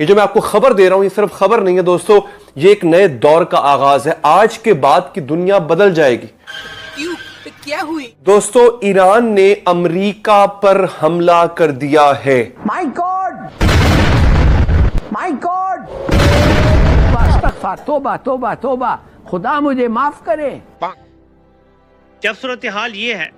یہ جو میں آپ کو خبر دے رہا ہوں یہ صرف خبر نہیں ہے دوستو، یہ ایک نئے دور کا آغاز ہے۔ آج کے بعد کی دنیا بدل جائے گی۔ کیا ہوئی؟ دوستو ایران نے امریکہ پر حملہ کر دیا ہے۔ مائی گاڈ، مائی گاڈ، استغفار، توبہ توبہ توبہ، خدا مجھے معاف کرے۔ جب صورتحال یہ ہے،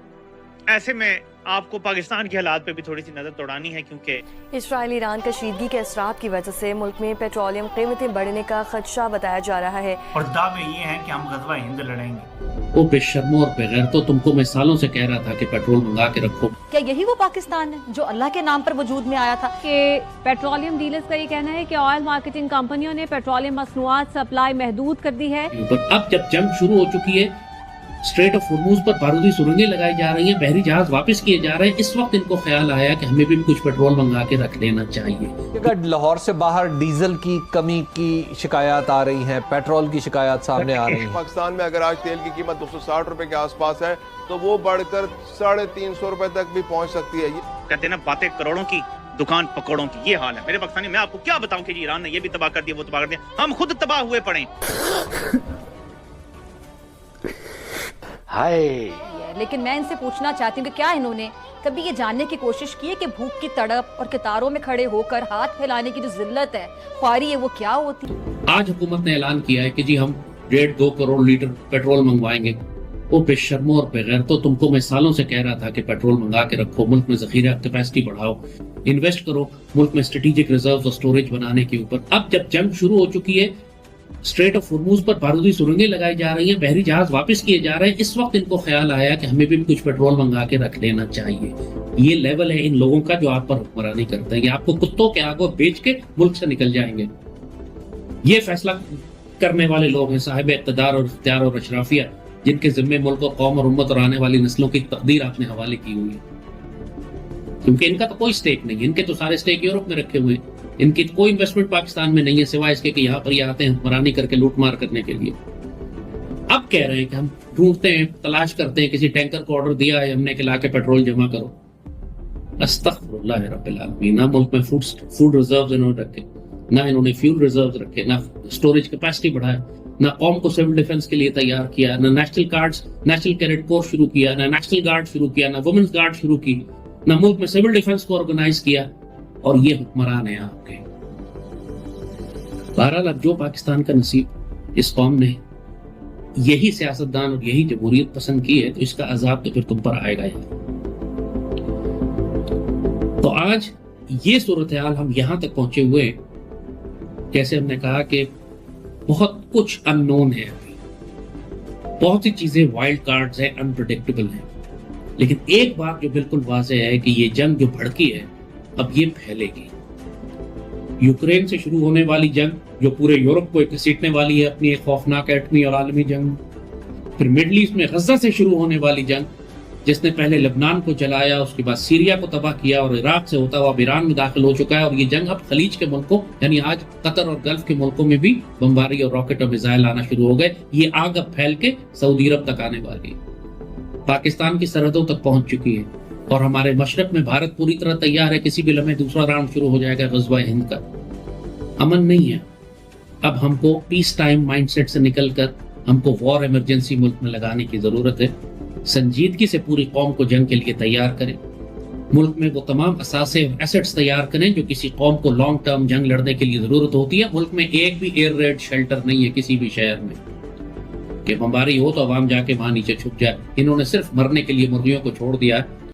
ایسے میں آپ کو پاکستان کے حالات پہ بھی تھوڑی سی نظر دوڑانی ہے، کیونکہ اسرائیل ایران کشیدگی کے اثرات کی وجہ سے ملک میں پیٹرولیم قیمتیں بڑھنے کا خدشہ بتایا جا رہا ہے، اور دعوے یہ ہیں کہ ہم غزوہ ہند لڑیں گے۔ وہ بے شرموں اور بغیرتوں، تم کو میں سالوں سے کہہ رہا تھا کہ پیٹرول منگا کے رکھو۔ کیا یہی وہ پاکستان ہے جو اللہ کے نام پر وجود میں آیا تھا؟ کہ پیٹرولیم ڈیلرز کا یہ کہنا ہے کہ آئل مارکیٹنگ کمپنیوں نے پیٹرولیم مصنوعات سپلائی محدود کر دی ہے۔ اب جب جنگ شروع ہو چکی ہے، اسٹریٹ آف ہرموز پر بارودی سرنگیں لگائی جا رہی ہیں، بحری جہاز واپس کیے جا رہے ہیں، اس وقت ان کو خیال آیا کہ ہمیں بھی کچھ پیٹرول منگا کے رکھ لینا چاہیے۔ لاہور سے باہر ڈیزل کی کمی کی شکایات آ رہی ہیں، پیٹرول کی شکایات سامنے آ رہی ہیں۔ پاکستان میں اگر آج تیل کی قیمت 260 روپے کے آس پاس ہے تو وہ بڑھ کر 350 روپے تک بھی پہنچ سکتی ہے۔ کہتے ہیں نا، باتیں کروڑوں کی، دکان پکوڑوں کی، یہ حال ہے میرے پاکستانی۔ میں آپ کو کیا بتاؤں کہ جی ایران نے یہ بھی تباہ کر دیا، وہ تباہ کر دیا، ہم خود تباہ ہوئے پڑے۔ لیکن میں ان سے پوچھنا چاہتی ہوں کہ کیا انہوں نے کبھی یہ جاننے کی کوشش کی ہے کہ بھوک کی تڑپ اور قطاروں میں کھڑے ہو کر ہاتھ پھیلانے کی جو ذلت ہے، خواری ہے، وہ کیا ہوتی؟ آج حکومت نے اعلان کیا ہے کہ جی ہم 1.5-2 کروڑ لیٹر پیٹرول منگوائیں گے۔ وہ بے شرموں اور بغیرتوں، تم کو میں سالوں سے کہہ رہا تھا کہ پیٹرول منگا کے رکھو، ملک میں ذخیرہ کیپیسٹی بڑھاؤ، انویسٹ کرو ملک میں اسٹریٹجک ریزروز اور سٹوریج بنانے کے اوپر۔ اب جب جنگ شروع ہو چکی ہے، اسٹریٹ آف ہرموز پر بارودی سرنگیں لگائی جا رہی ہیں، بحری جہاز واپس کیے جا رہے ہیں، اس وقت ان کو خیال آیا کہ ہمیں بھی کچھ پیٹرول منگا کے رکھ لینا چاہیے۔ یہ لیول ہے ان لوگوں کا جو آپ پر حکمرانی کرتے ہیں، یہ آپ کو کتوں کے آگے بیچ کے ملک سے نکل جائیں گے۔ یہ فیصلہ کرنے والے لوگ ہیں، صاحب اقتدار اور اختیار اور اشرافیہ، جن کے ذمے ملک اور قوم اور امت اور آنے والی نسلوں کی تقدیر آپ نے حوالے کی ہوئی ہے۔ کیونکہ ان کا تو کوئی سٹیک نہیں ہے، ان کے تو سارے سٹیک یورپ میں رکھے ہوئے ہیں، ان کی کوئی انویسٹمنٹ پاکستان میں نہیں ہے سوائے اس کے کہ یہاں پر یہ آتے ہیں حکمرانی کر کے لوٹ مار کرنے کے لیے۔ اب کہہ رہے ہیں کہ ہم ڈھونڈتے ہیں، تلاش کرتے ہیں، کسی ٹینکر کو آرڈر دیا ہے ہم نے کہ لا کے پیٹرول جمع کرو۔ استغفر اللہ رب العالمین۔ نہ ملک میں فوڈ ریزروز انہوں نے رکھے، نہ انہوں نے فیول ریزروز رکھے، نہ اسٹوریج کیپیسٹی بڑھایا، نہ قوم کو سول ڈیفنس کے لیے تیار کیا، نہ نیشنل کیڈٹ کورس شروع کیا، نہ نیشنل گارڈ شروع کیا، نہ وومنز گارڈ شروع کی، نہ ملک میں سول ڈیفنس کو آرگنائز کیا، اور یہ حکمران ہیں آپ کے۔ بہرحال اب جو پاکستان کا نصیب اس قوم نے یہی سیاستدان اور یہی جمہوریت پسند کی ہے، تو اس کا عذاب تو پھر تم پر آئے گا ہی۔ تو آج یہ صورتحال ہم یہاں تک پہنچے ہوئے، جیسے ہم نے کہا کہ بہت کچھ ان نون ہے، ابھی بہت سی چیزیں وائلڈ کارڈز ہیں، انپریڈکٹیبل ہیں، لیکن ایک بات جو بالکل واضح ہے کہ یہ جنگ جو بھڑکی ہے اب یہ پھیلے گی۔ یوکرین سے شروع ہونے والی جنگ جو پورے یورپ کو گھسیٹنے والی ہے اپنی ایک خوفناک ایٹمی اور عالمی جنگ، پھر مڈل ایسٹ میں غزہ سے شروع ہونے والی جنگ جس نے پہلے لبنان کو جلایا، اس کے بعد سیریا کو تباہ کیا، اور عراق سے ہوتا ہوا اب ایران میں داخل ہو چکا ہے، اور یہ جنگ اب خلیج کے ملکوں یعنی آج قطر اور گلف کے ملکوں میں بھی بمباری اور راکٹ اور میزائل آنا شروع ہو گئے۔ یہ آگ اب پھیل کے سعودی عرب تک آنے والی، پاکستان کی سرحدوں تک پہنچ چکی ہے، اور ہمارے مشرق میں بھارت پوری طرح تیار ہے، کسی بھی لمحے دوسرا راؤنڈ شروع ہو جائے گا غزوہ ہند کا۔ امن نہیں ہے، اب ہم کو پیس ٹائم مائنڈ سیٹ سے نکل کر ہم کو وار ایمرجنسی ملک میں لگانے کی ضرورت ہے۔ سنجیدگی سے پوری قوم کو جنگ کے لیے تیار کریں، ملک میں وہ تمام اثاثے اور ایسٹس تیار کریں جو کسی قوم کو لانگ ٹرم جنگ لڑنے کے لیے ضرورت ہوتی ہے۔ ملک میں ایک بھی ایئر ریڈ شیلٹر نہیں ہے کسی بھی شہر میں کہ بمباری ہو تو عوام جا کے وہاں نیچے چھپ جائے۔ انہوں نے صرف مرنے کے لیے مرغیوں کو چھوڑ دیا ہے۔